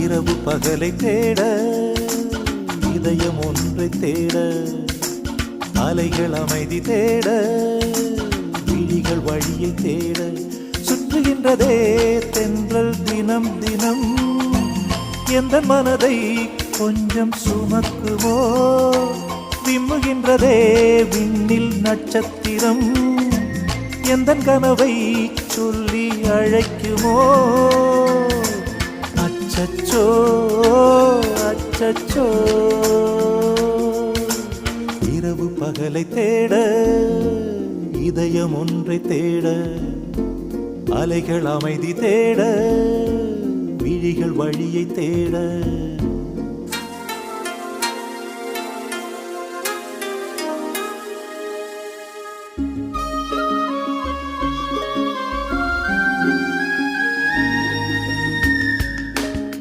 இரவு பகலை தேட இதயம் ஒன்றை தேட அலைகள் அமைதி தேட விழிகள் வழியை தேட சுற்றுகின்றதே தென்றல் தினம் தினம் எந்த மனதை கொஞ்சம் சுமக்குமோ விம்முகின்றதே விண்ணில் நட்சத்திரம் எந்த கனவை சொல்லி அழைக்குமோ அச்சச்சோ அச்சச்சோ இரவு பகலை தேட இதயம் ஒன்றை தேட அலைகள் அமைதி தேட விழிகள் வழியை தேட